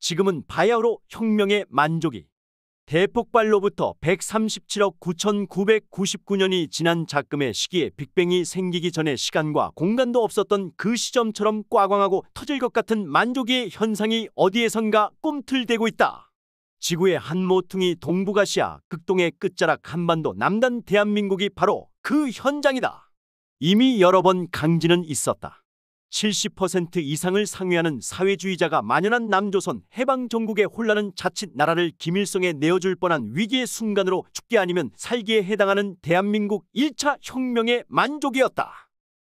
지금은 바야흐로 혁명의 만족이. 대폭발로부터 137억 9,999년이 지난 작금의 시기에 빅뱅이 생기기 전에 시간과 공간도 없었던 그 시점처럼 꽝꽝하고 터질 것 같은 만족의 현상이 어디에선가 꿈틀대고 있다. 지구의 한 모퉁이 동북아시아 극동의 끝자락 한반도 남단 대한민국이 바로 그 현장이다. 이미 여러 번 강진은 있었다. 70% 이상을 상회하는 사회주의자가 만연한 남조선 해방 전국의 혼란은 자칫 나라를 김일성에 내어줄 뻔한 위기의 순간으로 죽기 아니면 살기에 해당하는 대한민국 1차 혁명의 만족이었다.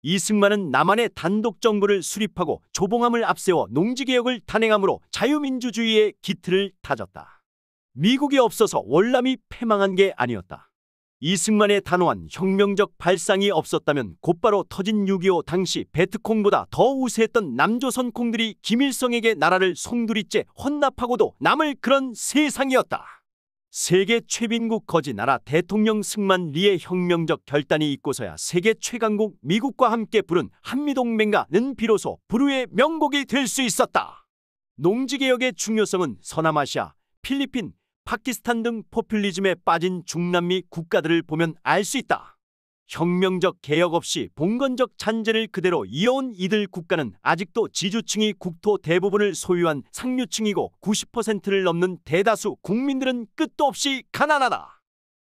이승만은 남한의 단독 정부를 수립하고 조봉암을 앞세워 농지개혁을 단행함으로 자유민주주의의 기틀을 다졌다. 미국이 없어서 월남이 패망한 게 아니었다. 이승만의 단호한 혁명적 발상이 없었다면 곧바로 터진 6.25 당시 베트콩보다 더 우세했던 남조선콩들이 김일성에게 나라를 송두리째 헌납하고도 남을 그런 세상이었다. 세계 최빈국 거지 나라 대통령 승만 리의 혁명적 결단이 있고서야 세계 최강국 미국과 함께 부른 한미동맹가는 비로소 불후의 명곡이 될 수 있었다. 농지개혁의 중요성은 서남아시아, 필리핀, 파키스탄 등 포퓰리즘에 빠진 중남미 국가들을 보면 알 수 있다. 혁명적 개혁 없이 봉건적 잔재를 그대로 이어온 이들 국가는 아직도 지주층이 국토 대부분을 소유한 상류층이고 90%를 넘는 대다수 국민들은 끝도 없이 가난하다.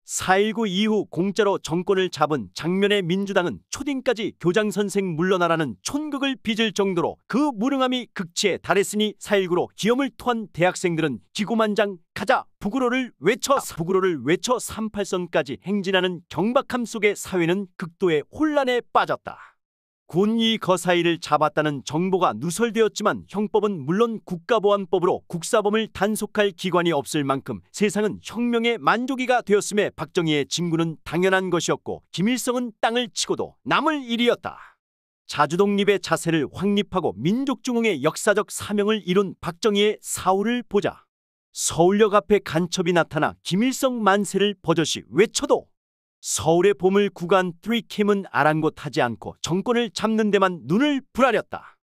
4.19 이후 공짜로 정권을 잡은 장면의 민주당은 초딩까지 교장선생 물러나라는 촌극을 빚을 정도로 그 무능함이 극치에 달했으니 4.19로 기염을 토한 대학생들은 기고만장 가자 북으로를 외쳐 38선까지 행진하는 경박함 속에 사회는 극도의 혼란에 빠졌다. 군이 거사이를 잡았다는 정보가 누설되었지만 형법은 물론 국가보안법으로 국사범을 단속할 기관이 없을 만큼 세상은 혁명의 만족이가 되었음에 박정희의 진군은 당연한 것이었고 김일성은 땅을 치고도 남을 일이었다. 자주독립의 자세를 확립하고 민족중흥의 역사적 사명을 이룬 박정희의 사후를 보자. 서울역 앞에 간첩이 나타나 김일성 만세를 버젓이 외쳐도 서울의 봄을 구간 3캠은 아랑곳하지 않고 정권을 잡는 데만 눈을 부라렸다.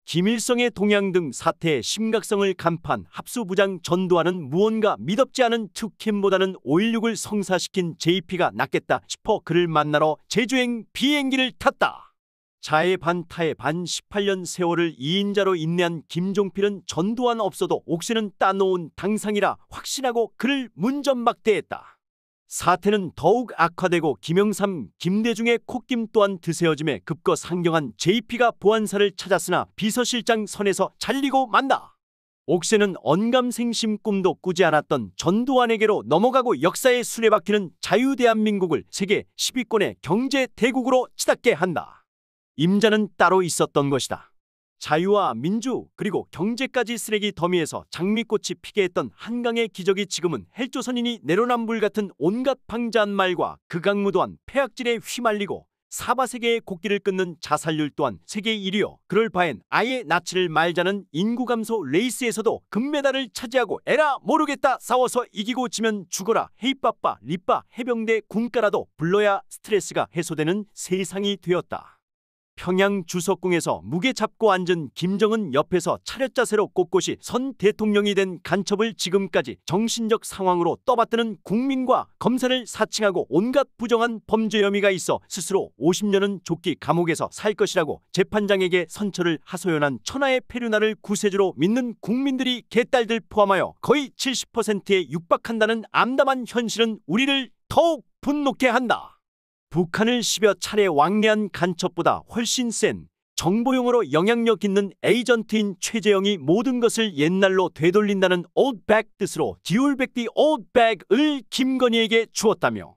김일성의 동향 등 사태의 심각성을 간파한 합수부장 전두환은 무언가 미덥지 않은 2캠보다는 5.16을 성사시킨 JP가 낫겠다 싶어 그를 만나러 제주행 비행기를 탔다. 자의 반 타의 반 18년 세월을 2인자로 인내한 김종필은 전두환 없어도 옥새는 따놓은 당상이라 확신하고 그를 문전박대했다. 사태는 더욱 악화되고 김영삼, 김대중의 콧김 또한 드세어짐에 급거 상경한 JP가 보안사를 찾았으나 비서실장 선에서 잘리고 만다. 옥새는 언감생심 꿈도 꾸지 않았던 전두환에게로 넘어가고 역사의 수레바퀴는 자유대한민국을 세계 10위권의 경제대국으로 치닫게 한다. 임자는 따로 있었던 것이다. 자유와 민주 그리고 경제까지 쓰레기 더미에서 장미꽃이 피게 했던 한강의 기적이 지금은 헬조선인이 내로남불 같은 온갖 방자한 말과 극악무도한 폐악질에 휘말리고 사바세계의 곡기를 끊는 자살률 또한 세계 1위요. 그럴 바엔 아예 나치를 말자는 인구감소 레이스에서도 금메달을 차지하고 에라 모르겠다 싸워서 이기고 지면 죽어라 헤이빠빠 리빠 해병대 군가라도 불러야 스트레스가 해소되는 세상이 되었다. 평양 주석궁에서 무게 잡고 앉은 김정은 옆에서 차렷자세로 꼿꼿이 선 대통령이 된 간첩을 지금까지 정신적 상황으로 떠받드는 국민과 검사를 사칭하고 온갖 부정한 범죄 혐의가 있어 스스로 50년은 좁기 감옥에서 살 것이라고 재판장에게 선처를 하소연한 천하의 페류나를 구세주로 믿는 국민들이 개딸들 포함하여 거의 70%에 육박한다는 암담한 현실은 우리를 더욱 분노케 한다. 북한을 10여 차례 왕래한 간첩보다 훨씬 센 정보용어로 영향력 있는 에이전트인 최재형이 모든 것을 옛날로 되돌린다는 올백 뜻으로 디올백디 올백을 김건희에게 주었다며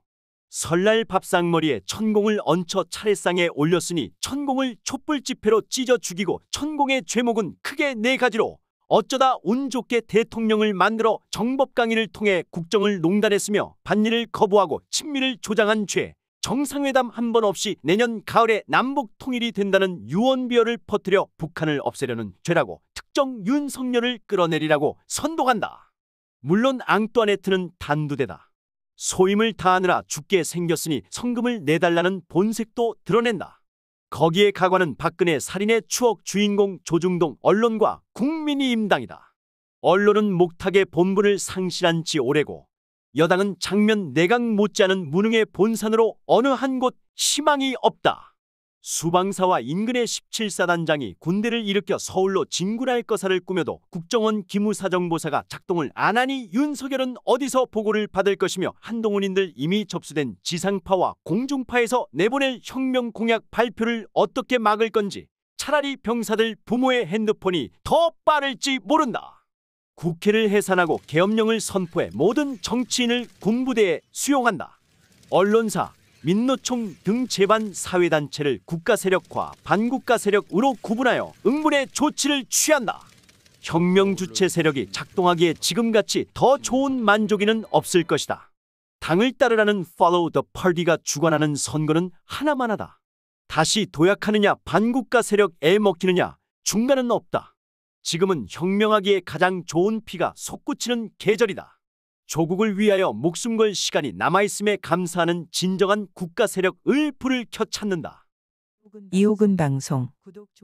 설날 밥상머리에 천공을 얹혀 차례상에 올렸으니 천공을 촛불집회로 찢어 죽이고 천공의 죄목은 크게 4가지로 어쩌다 운 좋게 대통령을 만들어 정법 강의를 통해 국정을 농단했으며 반일을 거부하고 친미를 조장한 죄 정상회담 한 번 없이 내년 가을에 남북 통일이 된다는 유언비어를 퍼뜨려 북한을 없애려는 죄라고 특정 윤석열을 끌어내리라고 선동한다. 물론 앙뚜아네트는 단두대다. 소임을 다하느라 죽게 생겼으니 성금을 내달라는 본색도 드러낸다. 거기에 가관은 박근혜 살인의 추억 주인공 조중동 언론과 국민이 임당이다. 언론은 목탁의 본분을 상실한 지 오래고 여당은 장면 내각 못지않은 무능의 본산으로 어느 한 곳 희망이 없다. 수방사와 인근의 17사단장이 군대를 일으켜 서울로 진군할 거사를 꾸며도 국정원 기무사정보사가 작동을 안 하니 윤석열은 어디서 보고를 받을 것이며 한동훈인들 이미 접수된 지상파와 공중파에서 내보낼 혁명 공약 발표를 어떻게 막을 건지 차라리 병사들 부모의 핸드폰이 더 빠를지 모른다. 국회를 해산하고 계엄령을 선포해 모든 정치인을 군부대에 수용한다. 언론사, 민노총 등 제반 사회단체를 국가세력과 반국가세력으로 구분하여 응분의 조치를 취한다. 혁명 주체 세력이 작동하기에 지금같이 더 좋은 만족이는 없을 것이다. 당을 따르라는 Follow the Party가 주관하는 선거는 하나만 하다. 다시 도약하느냐 반국가 세력에 먹히느냐 중간은 없다. 지금은 혁명하기에 가장 좋은 피가 솟구치는 계절이다. 조국을 위하여 목숨 걸 시간이 남아있음에 감사하는 진정한 국가 세력을 불을 켜 찾는다. 이호근 방송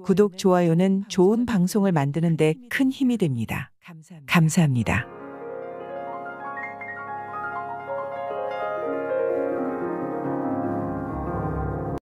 구독, 좋아요는 좋은 방송을 만드는 데 큰 힘이 됩니다. 감사합니다.